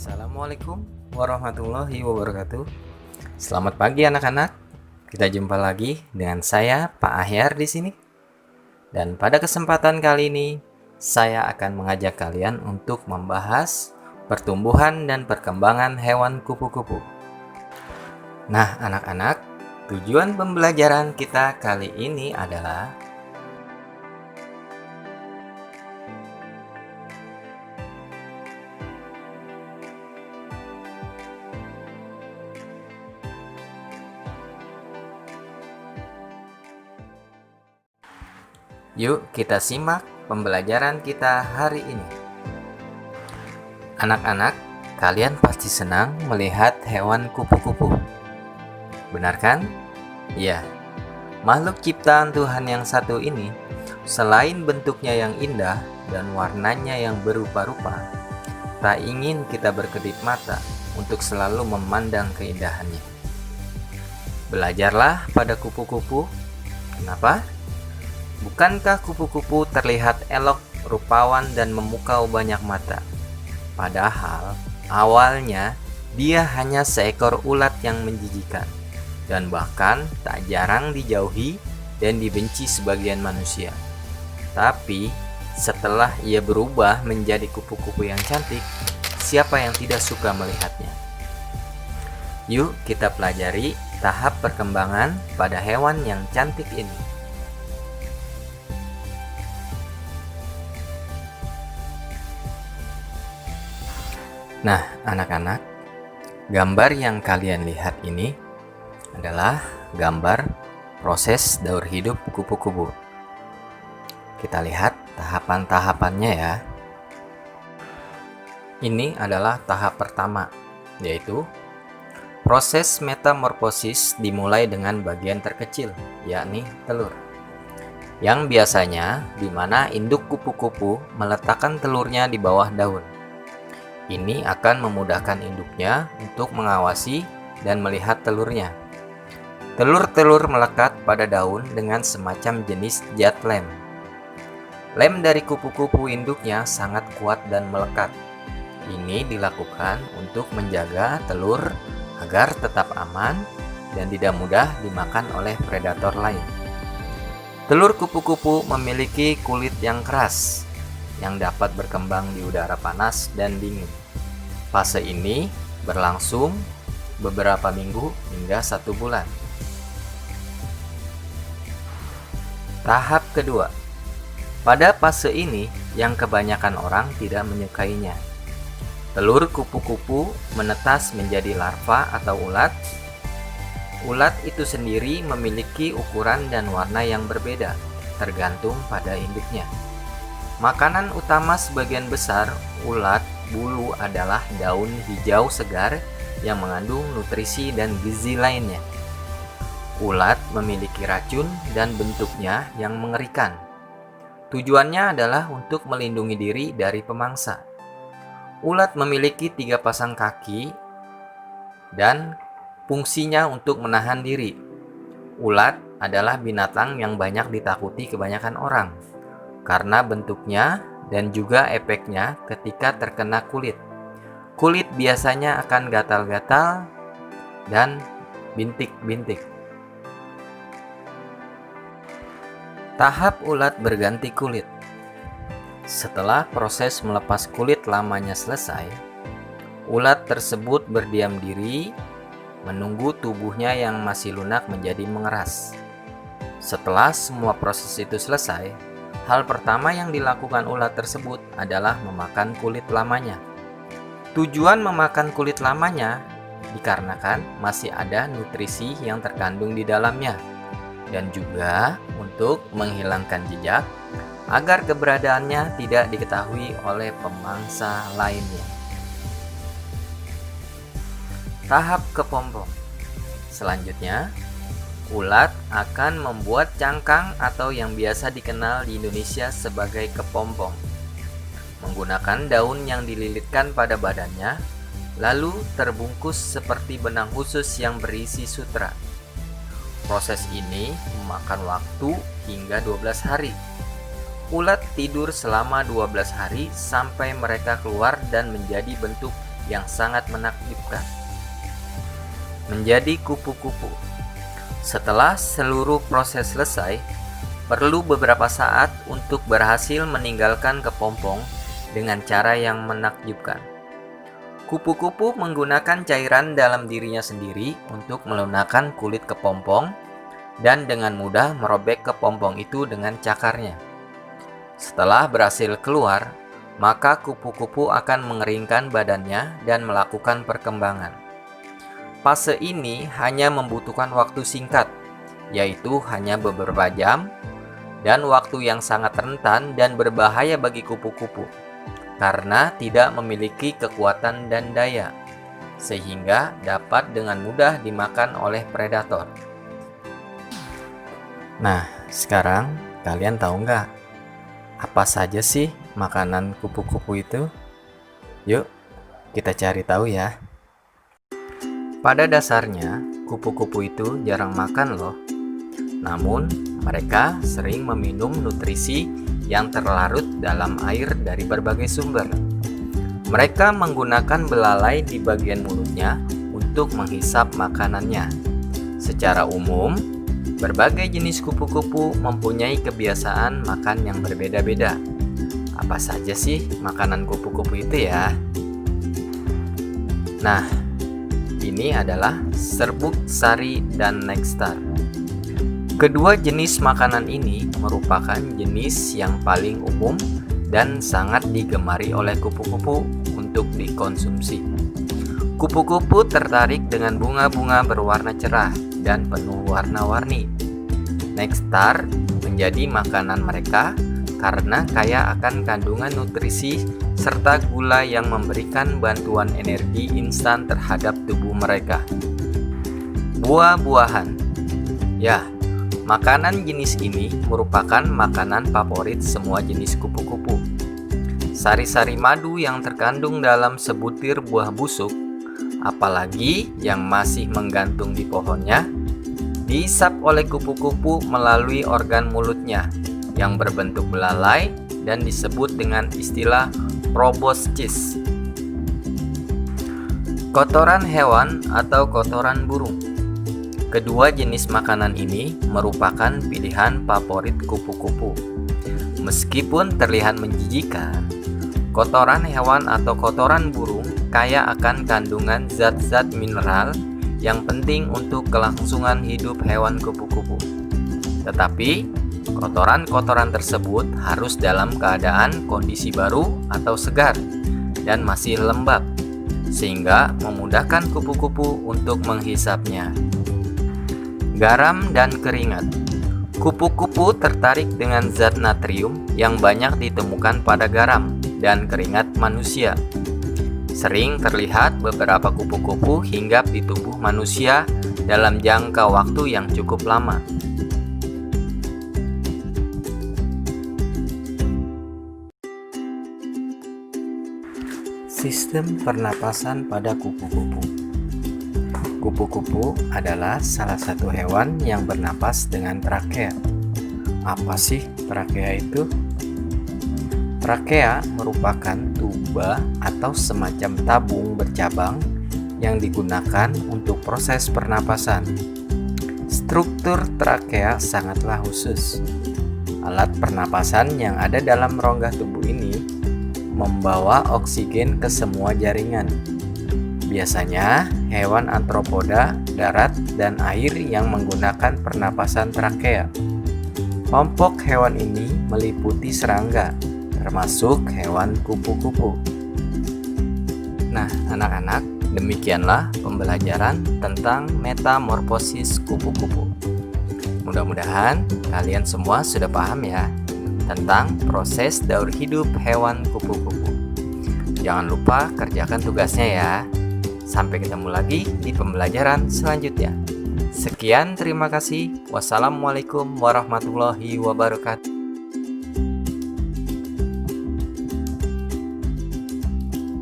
Assalamualaikum warahmatullahi wabarakatuh. Selamat pagi anak-anak. Kita jumpa lagi dengan saya Pak Ahyar di sini. Dan pada kesempatan kali ini saya akan mengajak kalian untuk membahas pertumbuhan dan perkembangan hewan kupu-kupu. Nah, anak-anak, tujuan pembelajaran kita kali ini adalah yuk kita simak pembelajaran kita hari ini. Anak-anak, kalian pasti senang melihat hewan kupu-kupu. Benar kan? Ya, makhluk ciptaan Tuhan yang satu ini, selain bentuknya yang indah dan warnanya yang berupa-rupa, tak ingin kita berkedip mata untuk selalu memandang keindahannya. Belajarlah pada kupu-kupu. Kenapa? Bukankah kupu-kupu terlihat elok, rupawan, dan memukau banyak mata? Padahal, awalnya dia hanya seekor ulat yang menjijikan, dan bahkan tak jarang dijauhi dan dibenci sebagian manusia. Tapi, setelah ia berubah menjadi kupu-kupu yang cantik, siapa yang tidak suka melihatnya? Yuk kita pelajari tahap perkembangan pada hewan yang cantik ini. Nah, anak-anak, gambar yang kalian lihat ini adalah gambar proses daur hidup kupu-kupu. Kita lihat tahapan-tahapannya ya. Ini adalah tahap pertama, yaitu proses metamorfosis dimulai dengan bagian terkecil, yakni telur. Yang biasanya di mana induk kupu-kupu meletakkan telurnya di bawah daun. Ini akan memudahkan induknya untuk mengawasi dan melihat telurnya. Telur-telur melekat pada daun dengan semacam jenis zat lem. Lem dari kupu-kupu induknya sangat kuat dan melekat. Ini dilakukan untuk menjaga telur agar tetap aman dan tidak mudah dimakan oleh predator lain. Telur kupu-kupu memiliki kulit yang keras yang dapat berkembang di udara panas dan dingin. Fase ini berlangsung beberapa minggu hingga 1 bulan. Tahap kedua. Pada fase ini yang kebanyakan orang tidak menyukainya. Telur kupu-kupu menetas menjadi larva atau ulat. Ulat itu sendiri memiliki ukuran dan warna yang berbeda, tergantung pada induknya. Makanan utama sebagian besar ulat bulu adalah daun hijau segar yang mengandung nutrisi dan gizi lainnya. Ulat memiliki racun dan bentuknya yang mengerikan. Tujuannya adalah untuk melindungi diri dari pemangsa. Ulat memiliki 3 pasang kaki dan fungsinya untuk menahan diri. Ulat adalah binatang yang banyak ditakuti kebanyakan orang karena bentuknya dan juga efeknya ketika terkena kulit. Kulit biasanya akan gatal-gatal dan bintik-bintik. Tahap ulat berganti kulit. Setelah proses melepas kulit lamanya selesai, ulat tersebut berdiam diri menunggu tubuhnya yang masih lunak menjadi mengeras. Setelah semua proses itu selesai, hal pertama yang dilakukan ulat tersebut adalah memakan kulit lamanya. Tujuan memakan kulit lamanya dikarenakan masih ada nutrisi yang terkandung di dalamnya, dan juga untuk menghilangkan jejak agar keberadaannya tidak diketahui oleh pemangsa lainnya. Tahap kepompong. Selanjutnya, ulat akan membuat cangkang atau yang biasa dikenal di Indonesia sebagai kepompong. Menggunakan daun yang dililitkan pada badannya, lalu terbungkus seperti benang khusus yang berisi sutra. Proses ini memakan waktu hingga 12 hari. Ulat tidur selama 12 hari sampai mereka keluar dan menjadi bentuk yang sangat menakjubkan. Menjadi kupu-kupu. Setelah seluruh proses selesai, perlu beberapa saat untuk berhasil meninggalkan kepompong dengan cara yang menakjubkan. Kupu-kupu menggunakan cairan dalam dirinya sendiri untuk melunakkan kulit kepompong dan dengan mudah merobek kepompong itu dengan cakarnya. Setelah berhasil keluar, maka kupu-kupu akan mengeringkan badannya dan melakukan perkembangan. Fase ini hanya membutuhkan waktu singkat, yaitu hanya beberapa jam, dan waktu yang sangat rentan dan berbahaya bagi kupu-kupu, karena tidak memiliki kekuatan dan daya, sehingga dapat dengan mudah dimakan oleh predator. Nah, sekarang kalian tahu nggak apa saja sih makanan kupu-kupu itu? Yuk, kita cari tahu ya. Pada dasarnya, kupu-kupu itu jarang makan loh. Namun, mereka sering meminum nutrisi yang terlarut dalam air dari berbagai sumber. Mereka menggunakan belalai di bagian mulutnya untuk menghisap makanannya. Secara umum, berbagai jenis kupu-kupu mempunyai kebiasaan makan yang berbeda-beda. Apa saja sih makanan kupu-kupu itu ya? Nah, ini adalah serbuk sari dan nektar. Kedua jenis makanan ini merupakan jenis yang paling umum dan sangat digemari oleh kupu-kupu untuk dikonsumsi. Kupu-kupu tertarik dengan bunga-bunga berwarna cerah dan penuh warna-warni. Nektar menjadi makanan mereka karena kaya akan kandungan nutrisi serta gula yang memberikan bantuan energi instan terhadap tubuh mereka. Buah-buahan. Ya, makanan jenis ini merupakan makanan favorit semua jenis kupu-kupu. Sari-sari madu yang terkandung dalam sebutir buah busuk, apalagi yang masih menggantung di pohonnya, dihisap oleh kupu-kupu melalui organ mulutnya yang berbentuk belalai dan disebut dengan istilah proboscis. Kotoran hewan atau kotoran burung. Kedua jenis makanan ini merupakan pilihan favorit kupu-kupu. Meskipun terlihat menjijikan, kotoran hewan atau kotoran burung kaya akan kandungan zat-zat mineral yang penting untuk kelangsungan hidup hewan kupu-kupu. Tetapi, kotoran-kotoran tersebut harus dalam keadaan kondisi baru atau segar dan masih lembab, sehingga memudahkan kupu-kupu untuk menghisapnya. Garam dan keringat. Kupu-kupu tertarik dengan zat natrium yang banyak ditemukan pada garam dan keringat manusia. Sering terlihat beberapa kupu-kupu hinggap di tubuh manusia dalam jangka waktu yang cukup lama. Sistem pernapasan pada kupu-kupu. Kupu-kupu adalah salah satu hewan yang bernapas dengan trakea. Apa sih trakea itu? Trakea merupakan tuba atau semacam tabung bercabang yang digunakan untuk proses pernapasan. Struktur trakea sangatlah khusus. Alat pernapasan yang ada dalam rongga tubuh ini membawa oksigen ke semua jaringan. Biasanya, hewan arthropoda, darat, dan air yang menggunakan pernapasan trakea. Kelompok hewan ini meliputi serangga, termasuk hewan kupu-kupu. Nah, anak-anak, demikianlah pembelajaran tentang metamorfosis kupu-kupu. Mudah-mudahan kalian semua sudah paham ya tentang proses daur hidup hewan kupu-kupu. Jangan lupa kerjakan tugasnya ya. Sampai ketemu lagi di pembelajaran selanjutnya. Sekian, terima kasih. Wassalamualaikum warahmatullahi wabarakatuh.